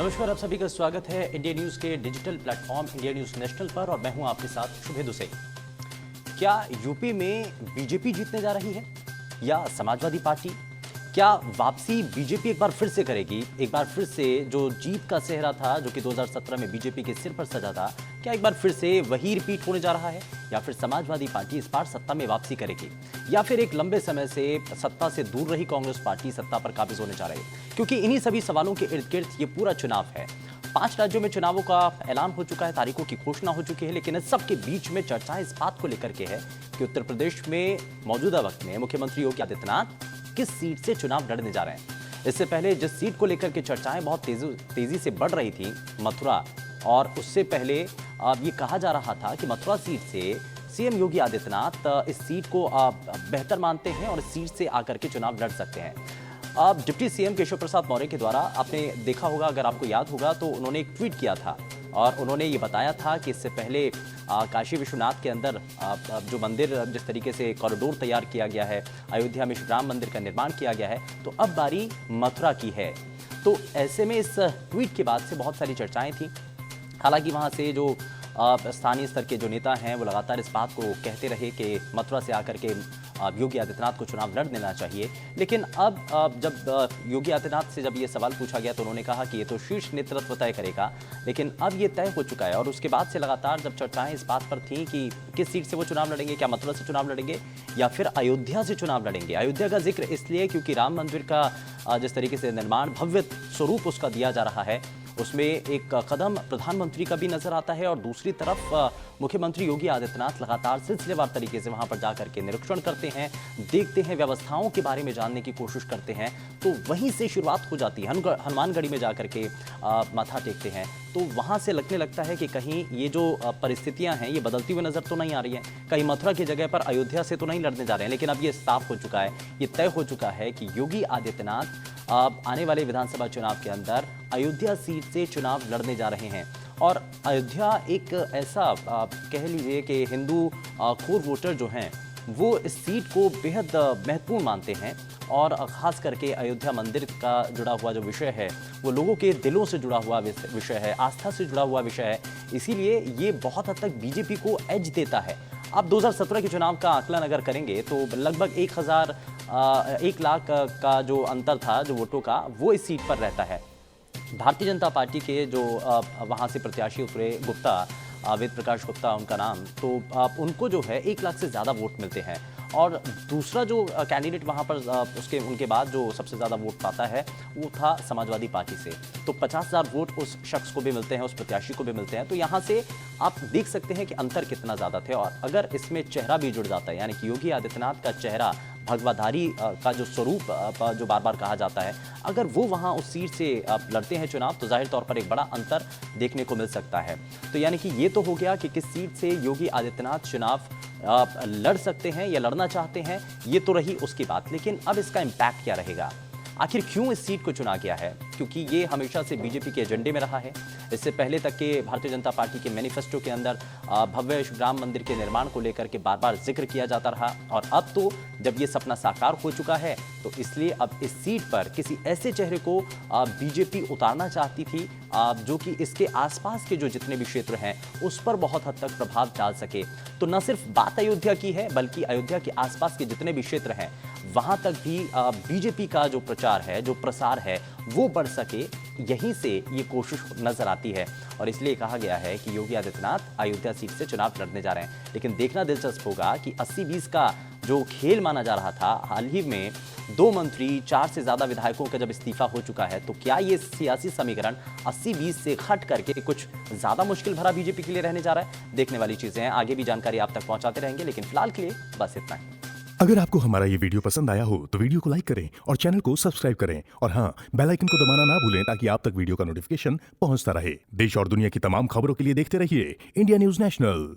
नमस्कार, आप सभी का स्वागत है इंडिया न्यूज के digital platform India news national पर और मैं हूं आपके साथ शुभेदु से। क्या यूपी में बीजेपी जीतने जा रही है या समाजवादी पार्टी? क्या वापसी बीजेपी एक बार फिर से करेगी? एक बार फिर से जो जीत का सेहरा था जो कि 2017 में बीजेपी के सिर पर सजा था, क्या एक बार फिर से वही रिपीट होने जा रहा है या फिर समाजवादी पार्टी इस बार सत्ता में वापसी करेगी या फिर एक लंबे समय से सत्ता से दूर रही कांग्रेस पार्टी सत्ता पर काबिज होने जा रही है? क्योंकि इन्हीं सभी सवालों के इर्द गिर्द ये पूरा चुनाव है। 5 राज्यों में चुनावों का ऐलान हो चुका है, तारीखों की घोषणा हो चुकी है, लेकिन इस सबके बीच में चर्चाएं इस बात को लेकर के है कि उत्तर प्रदेश में मौजूदा वक्त में मुख्यमंत्री योगी आदित्यनाथ किस सीट से चुनाव लड़ने जा रहे हैं। इससे पहले जिस सीट को लेकर के चर्चाएं बहुत तेजी से बढ़ रही थी, मथुरा, और उससे पहले अब ये कहा जा रहा था कि मथुरा सीट से सीएम योगी आदित्यनाथ इस सीट को बेहतर मानते हैं और इस सीट से आकर के चुनाव लड़ सकते हैं। अब डिप्टी सीएम केशव प्रसाद मौर्य के द्वारा आपने देखा होगा, अगर आपको याद होगा तो उन्होंने एक ट्वीट किया था और उन्होंने ये बताया था कि इससे पहले काशी विश्वनाथ के अंदर जो मंदिर, जिस तरीके से कॉरिडोर तैयार किया गया है, अयोध्या में श्री राम मंदिर का निर्माण किया गया है, तो अब बारी मथुरा की है। तो ऐसे में इस ट्वीट के बाद से बहुत सारी चर्चाएं थी। हालांकि वहां से जो स्थानीय स्तर के जो नेता हैं वो लगातार इस बात को कहते रहे कि मथुरा से आकर के योगी आदित्यनाथ को चुनाव लड़ देना चाहिए। लेकिन अब जब योगी आदित्यनाथ से जब ये सवाल पूछा गया तो उन्होंने कहा कि ये तो शीर्ष नेतृत्व तय करेगा, लेकिन अब ये तय हो चुका है। और उसके बाद से लगातार जब चर्चाएं इस बात पर थी कि किस सीट से वो चुनाव लड़ेंगे, क्या मथुरा से चुनाव लड़ेंगे या फिर अयोध्या से चुनाव लड़ेंगे। अयोध्या का जिक्र इसलिए क्योंकि राम मंदिर का जिस तरीके से निर्माण, भव्य स्वरूप उसका दिया जा रहा है, उसमें एक कदम प्रधानमंत्री का भी नजर आता है और दूसरी तरफ मुख्यमंत्री योगी आदित्यनाथ लगातार सिलसिलेवार तरीके से वहां पर जाकर के निरीक्षण करते हैं, देखते हैं, व्यवस्थाओं के बारे में जानने की कोशिश करते हैं। तो वहीं से शुरुआत हो जाती है। हनुमानगढ़ी में जाकर के माथा टेकते हैं, तो वहां से लगने लगता है कि कहीं ये जो परिस्थितियां हैं ये बदलती हुई नजर तो नहीं आ रही है, कहीं मथुरा की जगह पर अयोध्या से तो नहीं लड़ने जा रहे हैं। लेकिन अब ये साफ हो चुका है, ये तय हो चुका है कि योगी आदित्यनाथ आने वाले विधानसभा चुनाव के अंदर अयोध्या सीट से चुनाव लड़ने जा रहे हैं। और अयोध्या एक ऐसा कह लीजिए कि हिंदू खोर वोटर जो हैं वो इस सीट को बेहद महत्वपूर्ण मानते हैं और खास करके अयोध्या मंदिर का जुड़ा हुआ जो विषय है वो लोगों के दिलों से जुड़ा हुआ विषय है, आस्था से जुड़ा हुआ विषय है। इसीलिए ये बहुत हद तक बीजेपी को एज देता है। आप 2017 के चुनाव का आकलन अगर करेंगे तो लगभग 1 लाख का जो अंतर था जो वोटों का, वो इस सीट पर रहता है। भारतीय जनता पार्टी के जो वहाँ से प्रत्याशी उतरे, गुप्ता, वेद प्रकाश गुप्ता उनका नाम, तो उनको जो है 1 लाख से ज़्यादा वोट मिलते हैं। और दूसरा जो कैंडिडेट वहाँ पर उनके बाद जो सबसे ज़्यादा वोट पाता है वो था समाजवादी पार्टी से। तो 50,000 वोट उस शख्स को भी मिलते हैं, उस प्रत्याशी को भी मिलते हैं। तो यहाँ से आप देख सकते हैं कि अंतर कितना ज़्यादा थे। और अगर इसमें चेहरा भी जुड़ जाता है, यानी कि योगी आदित्यनाथ का चेहरा, भगवाधारी का जो स्वरूप जो बार बार कहा जाता है, अगर वो वहाँ उस सीट से लड़ते हैं चुनाव, तो जाहिर तौर पर एक बड़ा अंतर देखने को मिल सकता है। तो यानी कि ये तो हो गया कि किस सीट से योगी आदित्यनाथ चुनाव लड़ सकते हैं या लड़ना चाहते हैं, ये तो रही उसकी बात। लेकिन अब इसका इम्पैक्ट क्या रहेगा? आखिर क्यों इस सीट को चुना गया है? क्योंकि ये हमेशा से बीजेपी के एजेंडे में रहा है। इससे पहले तक के भारतीय जनता पार्टी के मैनिफेस्टो के अंदर भव्य श्री राम मंदिर के निर्माण को लेकर के बार बार जिक्र किया जाता रहा। और अब तो जब ये सपना साकार हो चुका है तो इसलिए अब इस सीट पर किसी ऐसे चेहरे को बीजेपी उतारना चाहती थी जो कि इसके आसपास के जो जितने भी क्षेत्र हैं उस पर बहुत हद तक प्रभाव डाल सके। तो न सिर्फ बात अयोध्या की है, बल्कि अयोध्या के आसपास के जितने भी क्षेत्र हैं वहां तक भी बीजेपी का जो प्रचार है, जो प्रसार है, वो बढ़ सके, यहीं से ये कोशिश नजर आती है। और इसलिए कहा गया है कि योगी आदित्यनाथ अयोध्या सीट से चुनाव लड़ने जा रहे हैं। लेकिन देखना दिलचस्प होगा कि 80-20 का जो खेल माना जा रहा था, हाल ही में 2 मंत्री, 4 से ज्यादा विधायकों का जब इस्तीफा हो चुका है, तो क्या ये सियासी समीकरण 80-20 से हट करके कुछ ज्यादा मुश्किल भरा बीजेपी के लिए रहने जा रहा है? देखने वाली चीजें हैं, आगे भी जानकारी आप तक पहुंचाते रहेंगे। लेकिन फिलहाल के लिए बस इतना ही। अगर आपको हमारा ये वीडियो पसंद आया हो तो वीडियो को लाइक करें और चैनल को सब्सक्राइब करें और हाँ, बेल आइकन को दबाना ना भूलें ताकि आप तक वीडियो का नोटिफिकेशन पहुंचता रहे। देश और दुनिया की तमाम खबरों के लिए देखते रहिए इंडिया न्यूज नेशनल।